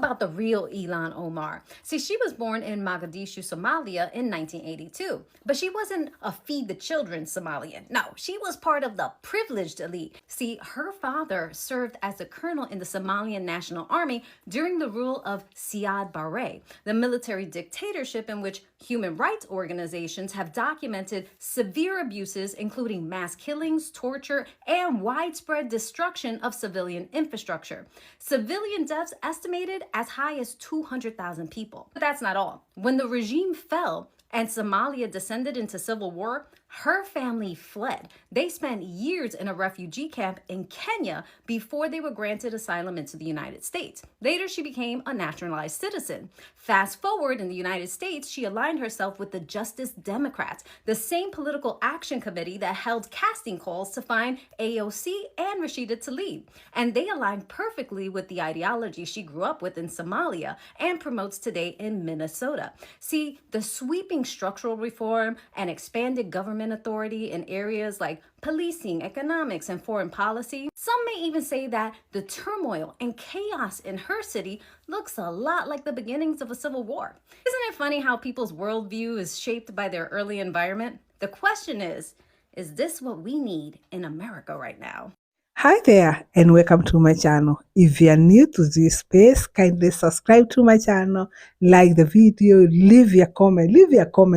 about the real ILHAN Omar. See, she was born in Mogadishu, Somalia in 1982, but she wasn't a feed the children Somalian. No, she was part of the privileged elite. See, her father served as a colonel in the Somalian National Army during the rule of Siad Barre, the military dictatorship in which human rights organizations have documented severe abuses, including mass killings, torture, and widespread destruction of civilian infrastructure. Civilian deaths estimated as high as 200,000 people. But that's not all. When the regime fell and Somalia descended into civil war, her family fled. They spent years in a refugee camp in Kenya before they were granted asylum into the United States. Later, she became a naturalized citizen. Fast forward, in the United States, she aligned herself with the Justice Democrats, the same political action committee that held casting calls to find AOC and Rashida Tlaib. And they aligned perfectly with the ideology she grew up with in Somalia and promotes today in Minnesota. See, the sweeping structural reform and expanded government authority in areas like policing, economics, and foreign policy. Some may even say that the turmoil and chaos in her city looks a lot like the beginnings of a civil war. Isn't it funny how people's worldview is shaped by their early environment? The question is this what we need in America right now? Hi there and welcome to my channel. If you are new to this space, kindly subscribe to my channel, like the video, leave your comment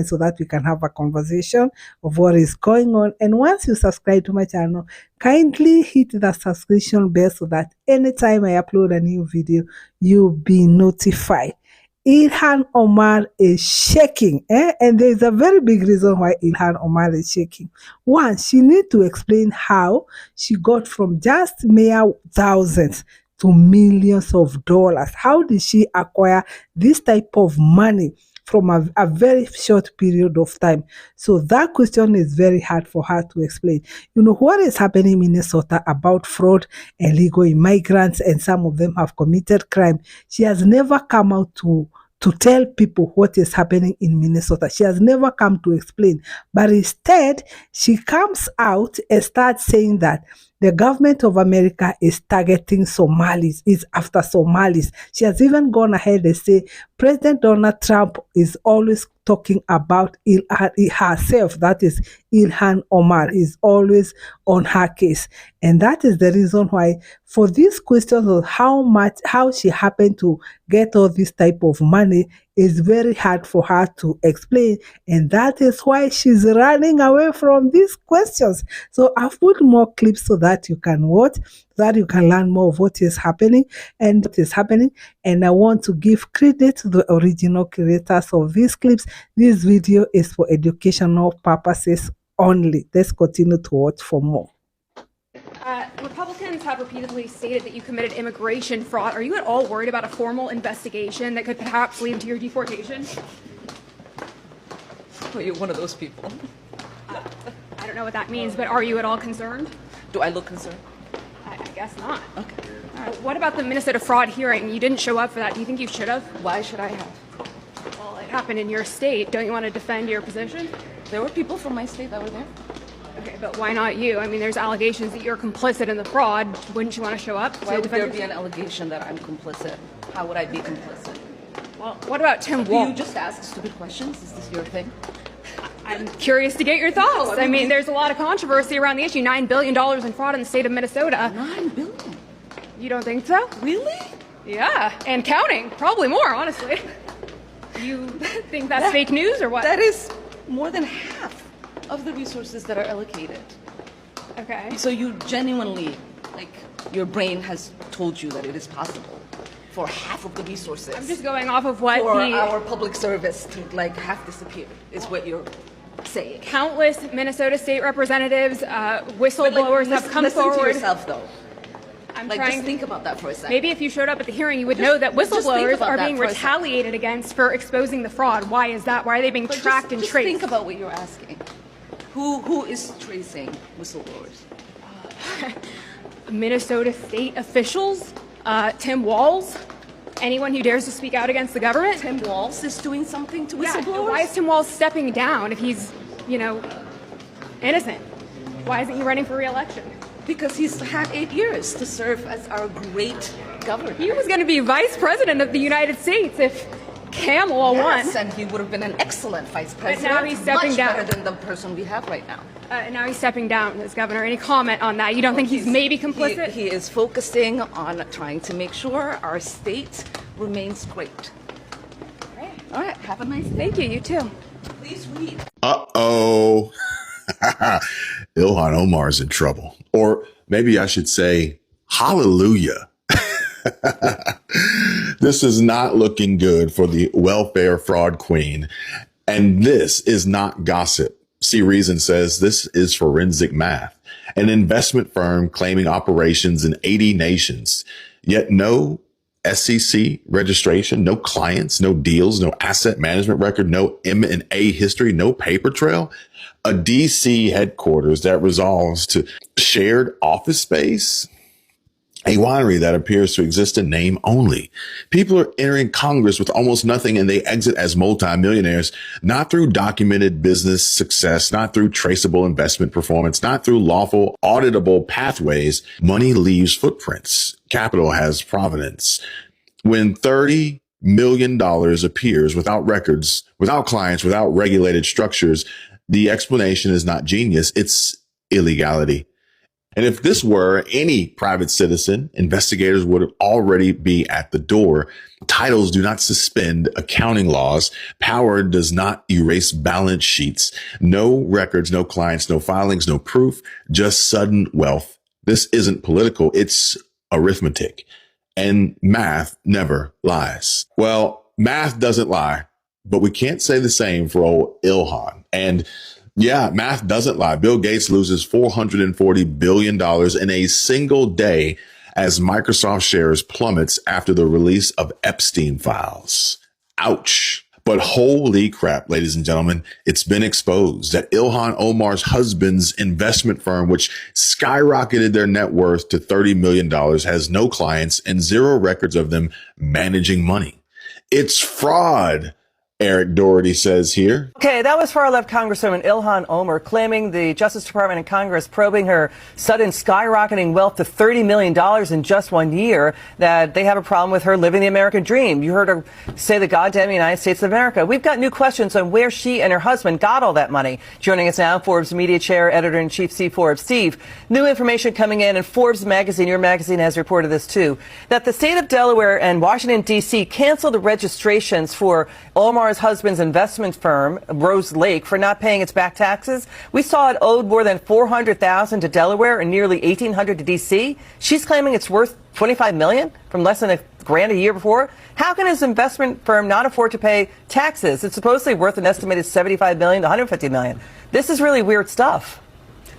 so that we can have a conversation of what is going on. And once you subscribe to my channel, kindly hit the subscription bell so that anytime I upload a new video, you'll be notified. ILHAN Omar is shaking, and there's a very big reason why ILHAN Omar is shaking. One, she needs to explain how she got from just mere thousands to millions of dollars. How did she acquire this type of money from a very short period of time? So that question is very hard for her to explain. You know what is happening in Minnesota about fraud, illegal immigrants, and some of them have committed crime. She has never come out to tell people what is happening in Minnesota. She has never come to explain, but instead she comes out and starts saying that the government of America is targeting Somalis, is after Somalis. She has even gone ahead and say President Donald Trump is always talking about herself, that is ILHAN Omar, is always on her case. And that is the reason why for these questions of how she happened to get all this type of money is very hard for her to explain. And that is why she's running away from these questions. So I've put more clips so that you can watch, so that you can learn more of what is happening and what is happening. And I want to give credit to the original creators of these clips. This video is for educational purposes only. Let's continue to watch for more. Republicans have repeatedly stated that you committed immigration fraud. Are you at all worried about a formal investigation that could perhaps lead to your deportation? Well, you're one of those people. I don't know what that means, but are you at all concerned? Do I look concerned? I guess not. Okay. What about the Minnesota fraud hearing? You didn't show up for that. Do you think you should have? Why should I have? Well, it happened in your state. Don't you want to defend your position? There were people from my state that were there. Okay, but why not you? I mean, there's allegations that you're complicit in the fraud. Wouldn't you want to show up? Why would there be an allegation that I'm complicit? How would I be complicit? Well, what about Tim Do Walz? you just ask stupid questions? Is this your thing? I'm curious to get your thoughts. No, I mean, there's a lot of controversy around the issue. $9 billion in fraud in the state of Minnesota. $9 billion? You don't think so? Really? Yeah, and counting. Probably more, honestly. You think that's fake news or what? That is more than half of the resources that are allocated. Okay. So you genuinely, like, your brain has told you that it is possible for half of the resources. I'm just going off of what for our public service to, like, half disappear, is what you're saying. Countless Minnesota state representatives, whistleblowers have come listen forward. to yourself, though. I'm Like, trying just to think about that for a second. Maybe if you showed up at the hearing, you would know that whistleblowers about are that being for a second. retaliated against for exposing the fraud. Why is that? Why are they being But tracked and just traced? think about what you're asking. Who is tracing whistleblowers? Minnesota state officials, Tim Walz, anyone who dares to speak out against the government. Tim Walz is doing something to Yeah, whistleblowers? why is Tim Walz stepping down if he's, innocent? Why isn't he running for re-election? Because he's had 8 years to serve as our great governor. He was going to be vice president of the United States if Kamala won. Yes, and he would have been an excellent vice president. now he's stepping much down. better than the person we have right now. And now he's stepping down as governor. Any comment on that? You don't think he's maybe complicit? He is focusing on trying to make sure our state remains great. All right, have a nice day. Thank you, you too. Please read. Uh-oh. ILHAN Omar's in trouble. Or maybe I should say, hallelujah. This is not looking good for the welfare fraud queen. And this is not gossip. See, Reason says this is forensic math, an investment firm claiming operations in 80 nations, yet no SEC registration, no clients, no deals, no asset management record, no M&A history, no paper trail, a DC headquarters that resolves to shared office space, a winery that appears to exist in name only. People are entering Congress with almost nothing and they exit as multimillionaires, not through documented business success, not through traceable investment performance, not through lawful auditable pathways. Money leaves footprints. Capital has provenance. When $30 million appears without records, without clients, without regulated structures, the explanation is not genius. It's illegality. And if this were any private citizen, investigators would already be at the door. Titles do not suspend accounting laws. Power does not erase balance sheets. No records, no clients, no filings, no proof, just sudden wealth. This isn't political. It's arithmetic. And math never lies. Well, math doesn't lie, but we can't say the same for old ILHAN. And yeah, math doesn't lie. Bill Gates loses $440 billion in a single day as Microsoft shares plummets after the release of Epstein files. Ouch. But holy crap, ladies and gentlemen, it's been exposed that ILHAN Omar's husband's investment firm, which skyrocketed their net worth to $30 million, has no clients and zero records of them managing money. It's fraud, Eric Doherty says here. Okay, that was far-left Congresswoman ILHAN Omar claiming the Justice Department and Congress probing her sudden skyrocketing wealth to $30 million in just 1 year, that they have a problem with her living the American dream. You heard her say the goddamn United States of America. We've got new questions on where she and her husband got all that money. Joining us now, Forbes Media Chair, Editor-in-Chief Steve Forbes. Steve, new information coming in, and Forbes magazine, your magazine, has reported this too, that the state of Delaware and Washington, D.C. canceled the registrations for Omar's husband's investment firm, Rose Lake, for not paying its back taxes. We saw it owed more than $400,000 to Delaware and nearly $1,800 to D.C. She's claiming it's worth $25 million from less than $1,000 a year before. How can his investment firm not afford to pay taxes? It's supposedly worth an estimated $75 million to $150 million. This is really weird stuff.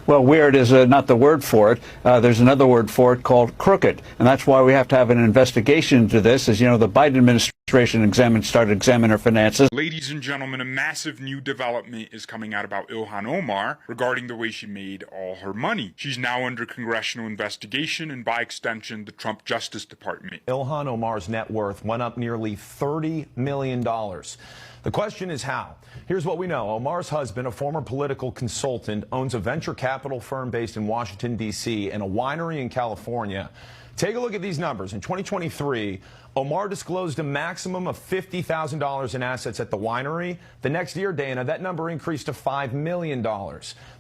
Well, weird is not the word for it. There's another word for it called crooked. And that's why we have to have an investigation into this. As you know, the Biden administration started examining her finances. Ladies and gentlemen, a massive new development is coming out about ILHAN Omar regarding the way she made all her money. She's now under congressional investigation and, by extension, the Trump Justice Department. ILHAN Omar's net worth went up nearly $30 million. The question is how. Here's what we know. Omar's husband, a former political consultant, owns a venture capital firm based in Washington, D.C. and a winery in California. Take a look at these numbers. In 2023, Omar disclosed a maximum of $50,000 in assets at the winery. The next year, Dana, that number increased to $5 million.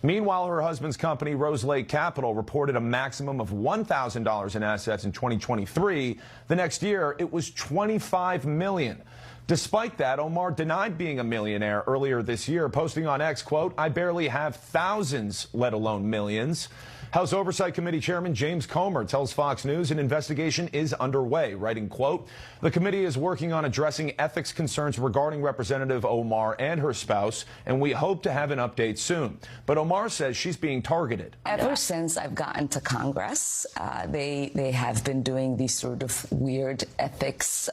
Meanwhile, her husband's company, Rose Lake Capital, reported a maximum of $1,000 in assets in 2023. The next year, it was $25 million. Despite that, Omar denied being a millionaire earlier this year, posting on X, quote, "I barely have thousands, let alone millions." House Oversight Committee Chairman James Comer tells Fox News an investigation is underway, writing, quote, "The committee is working on addressing ethics concerns regarding Representative Omar and her spouse, and we hope to have an update soon." But Omar says she's being targeted. Ever since I've gotten to Congress, they have been doing these sort of weird ethics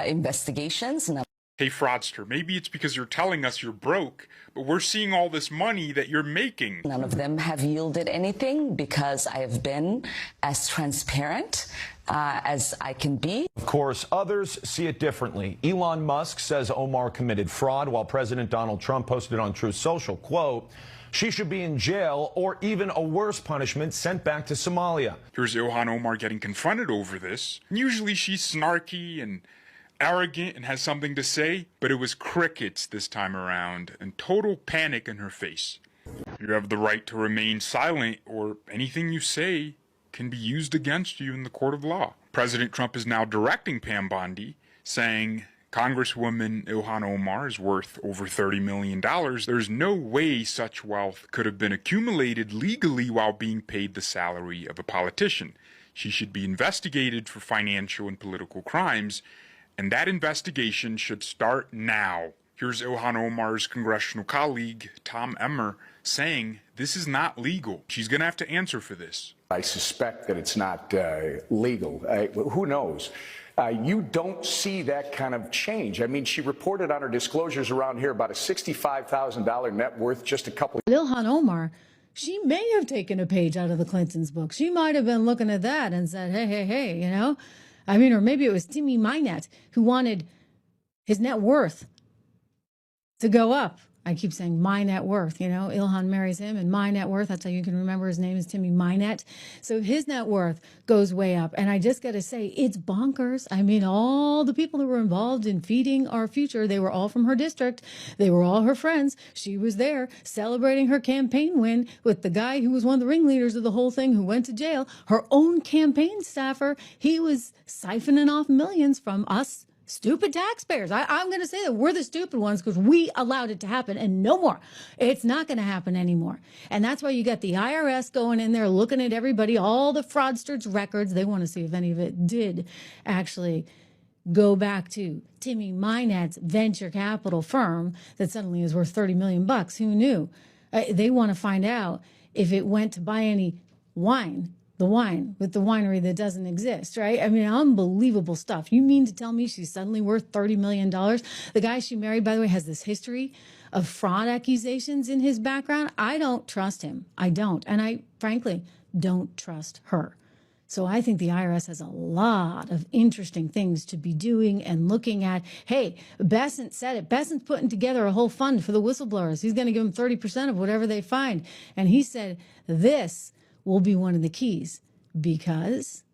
investigations. Hey, fraudster, maybe it's because you're telling us you're broke, but we're seeing all this money that you're making. None of them have yielded anything because I have been as transparent as I can be. Of course, others see it differently. Elon Musk says Omar committed fraud, while President Donald Trump posted on Truth Social, quote, "She should be in jail or even a worse punishment, sent back to Somalia." Here's ILHAN OMAR getting confronted over this. Usually she's snarky and arrogant and has something to say, but it was crickets this time around and total panic in her face. You have the right to remain silent, or anything you say can be used against you in the court of law. President Trump is now directing Pam Bondi, saying Congresswoman ILHAN OMAR is worth over $30 million. There's no way such wealth could have been accumulated legally while being paid the salary of a politician. She should be investigated for financial and political crimes, and that investigation should start now. Here's ILHAN OMAR's congressional colleague, Tom Emmer, saying this is not legal. She's going to have to answer for this. I suspect that it's not legal. Who knows? You don't see that kind of change. I mean, she reported on her disclosures around here about a $65,000 net worth just a couple. ILHAN OMAR, she may have taken a page out of the Clintons' book. She might have been looking at that and said, hey, you know? I mean, or maybe it was Timmy Minette who wanted his net worth to go up. I keep saying my net worth, you know, ILHAN marries him, and my net worth, that's how you can remember his name is Timmy Minette. So his net worth goes way up. And I just got to say, it's bonkers. I mean, all the people that were involved in feeding our future, they were all from her district. They were all her friends. She was there celebrating her campaign win with the guy who was one of the ringleaders of the whole thing, who went to jail. Her own campaign staffer, he was siphoning off millions from us stupid taxpayers. I'm going to say that we're the stupid ones because we allowed it to happen, and no more. It's not going to happen anymore. And that's why you got the IRS going in there looking at everybody, all the fraudsters' records. They want to see if any of it did actually go back to Timmy Minette's venture capital firm that suddenly is worth $30 million. Who knew? They want to find out if it went to buy any wine. The wine with the winery that doesn't exist, right? I mean, unbelievable stuff. You mean to tell me she's suddenly worth $30 million? The guy she married, by the way, has this history of fraud accusations in his background. I don't trust him. I don't. And I, frankly, don't trust her. So I think the IRS has a lot of interesting things to be doing and looking at. Hey, Bessent said it. Bessent's putting together a whole fund for the whistleblowers. He's going to give them 30% of whatever they find. And he said this will be one of the keys, because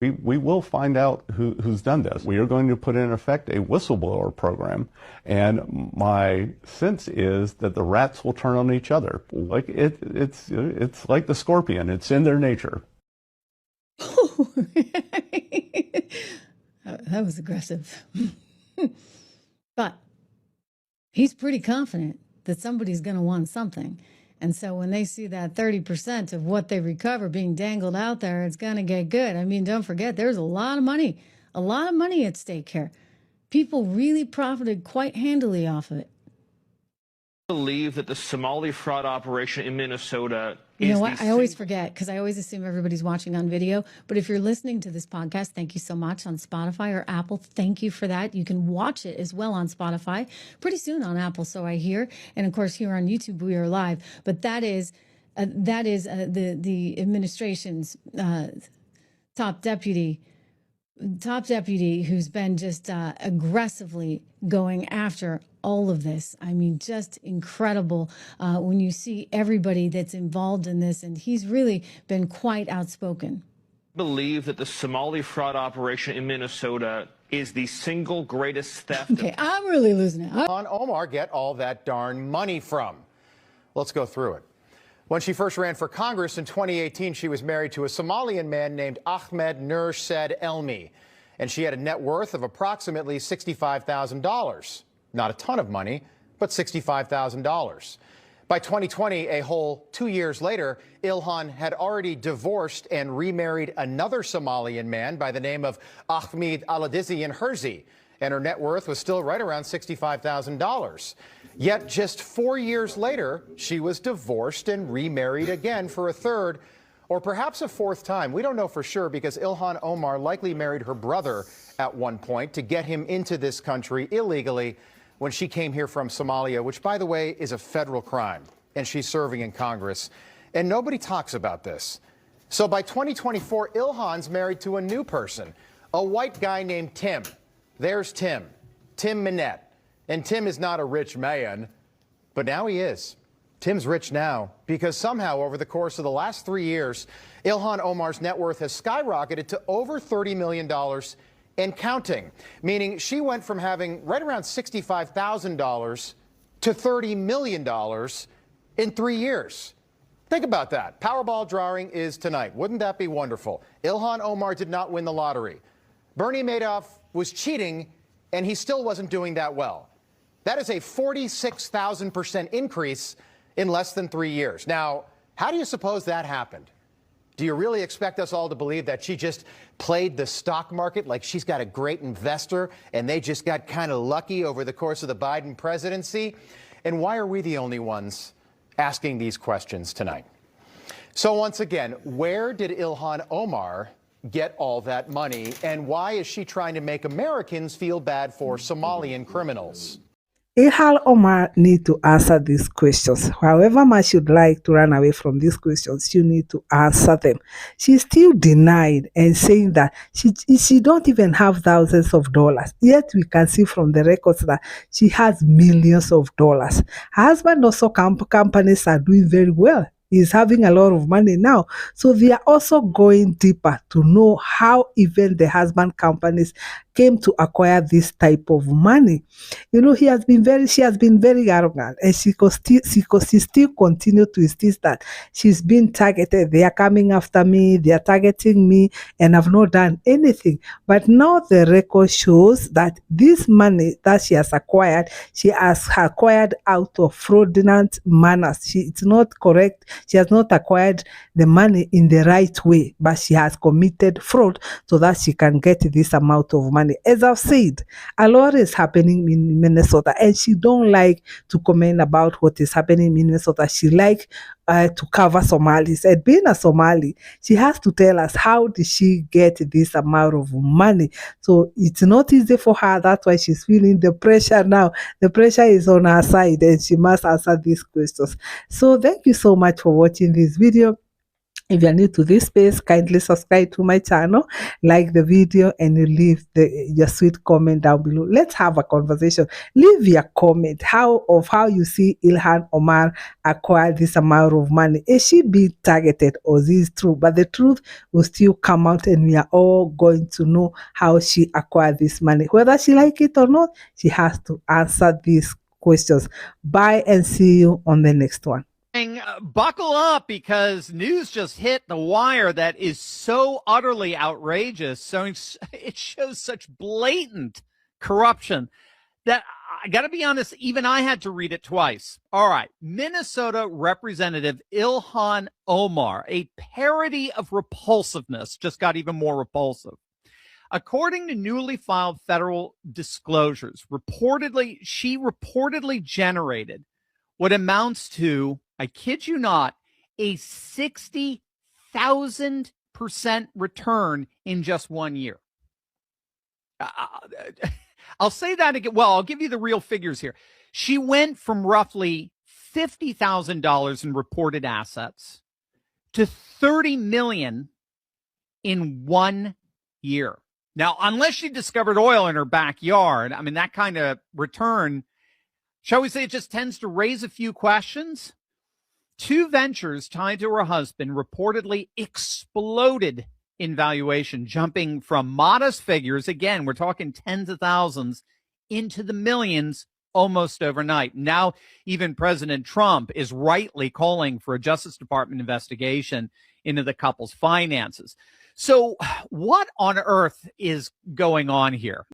we will find out who's done this. We are going to put in effect a whistleblower program, and my sense is that the rats will turn on each other. Like it's like the scorpion. It's in their nature. That was aggressive. But he's pretty confident that somebody's going to want something. And so when they see that 30% of what they recover being dangled out there, it's going to get good. I mean, don't forget, there's a lot of money at stake here. People really profited quite handily off of it. Believe that the Somali fraud operation in Minnesota You know what? I always forget because I always assume everybody's watching on video. But if you're listening to this podcast, thank you so much on Spotify or Apple. Thank you for that. You can watch it as well on Spotify pretty soon on Apple, so I hear. And of course, here on YouTube, we are live. But that is the administration's top deputy who's been just aggressively going after all of this. I mean, just incredible when you see everybody that's involved in this, and he's really been quite outspoken. Believe that the Somali fraud operation in Minnesota is the single greatest theft. Okay, I'm really losing it. ILHAN OMAR get all that darn money from? Let's go through it. When she first ran for Congress in 2018, she was married to a Somalian man named Ahmed Nur Said Elmi, and she had a net worth of approximately $65,000. Not a ton of money, but $65,000. By 2020, a whole 2 years later, ILHAN had already divorced and remarried another Somalian man by the name of Ahmed Aladizian Herzi, and her net worth was still right around $65,000. Yet just 4 years later, she was divorced and remarried again for a third, or perhaps a fourth time. We don't know for sure because ILHAN OMAR likely married her brother at one point to get him into this country illegally when she came here from Somalia, which, by the way, is a federal crime, and she's serving in Congress. And nobody talks about this. So by 2024, Ilhan's married to a new person, a white guy named Tim. There's Tim Minette. And Tim is not a rich man, but now he is. Tim's rich now because somehow over the course of the last 3 years, ILHAN Omar's net worth has skyrocketed to over $30 million and counting, meaning she went from having right around $65,000 to $30 million in 3 years. Think about that. Powerball drawing is tonight. Wouldn't that be wonderful? ILHAN Omar did not win the lottery. Bernie Madoff was cheating, and he still wasn't doing that well. That is a 46,000% increase in less than 3 years. Now, how do you suppose that happened? Do you really expect us all to believe that she just played the stock market like she's got a great investor and they just got kind of lucky over the course of the Biden presidency? And why are we the only ones asking these questions tonight? So once again, where did ILHAN Omar get all that money? And why is she trying to make Americans feel bad for Somalian criminals? ILHAN Omar need to answer these questions. However much you'd like to run away from these questions, you need to answer them. She still denied and saying that she don't even have thousands of dollars. Yet we can see from the records that she has millions of dollars. Her husband also companies are doing very well. He's having a lot of money now. So they are also going deeper to know how even the husband companies came to acquire this type of money. You know, she has been very arrogant, and she still continue to insist that she's been targeted. They are coming after me, they are targeting me, and I've not done anything. But now the record shows that this money that she has acquired out of fraudulent manners. It's not correct. She has not acquired the money in the right way, but she has committed fraud so that she can get this amount of money. As I've said, a lot is happening in Minnesota, and she don't like to comment about what is happening in Minnesota. She like to cover Somalis. And being a Somali, she has to tell us how did she get this amount of money. So it's not easy for her. That's why she's feeling the pressure now. The pressure is on her side, and she must answer these questions. So thank you so much for watching this video. If you're new to this space, kindly subscribe to my channel, like the video, and you leave your sweet comment down below. Let's have a conversation. Leave your comment how you see ILHAN Omar acquire this amount of money. Is she being targeted, or is this true? But the truth will still come out, and we are all going to know how she acquired this money. Whether she like it or not, she has to answer these questions. Bye, and see you on the next one. Buckle up, because news just hit the wire that is so utterly outrageous. So it shows such blatant corruption that I got to be honest, even I had to read it twice. All right. Minnesota Representative ILHAN Omar, a parody of repulsiveness, just got even more repulsive. According to newly filed federal disclosures, she reportedly generated what amounts to, I kid you not, a 60,000% return in just 1 year. I'll say that again. Well, I'll give you the real figures here. She went from roughly $50,000 in reported assets to $30 million in 1 year. Now, unless she discovered oil in her backyard, I mean, that kind of return, shall we say, it just tends to raise a few questions. Two ventures tied to her husband reportedly exploded in valuation, jumping from modest figures, again, we're talking tens of thousands, into the millions almost overnight. Now, even President Trump is rightly calling for a Justice Department investigation into the couple's finances. So what on earth is going on here?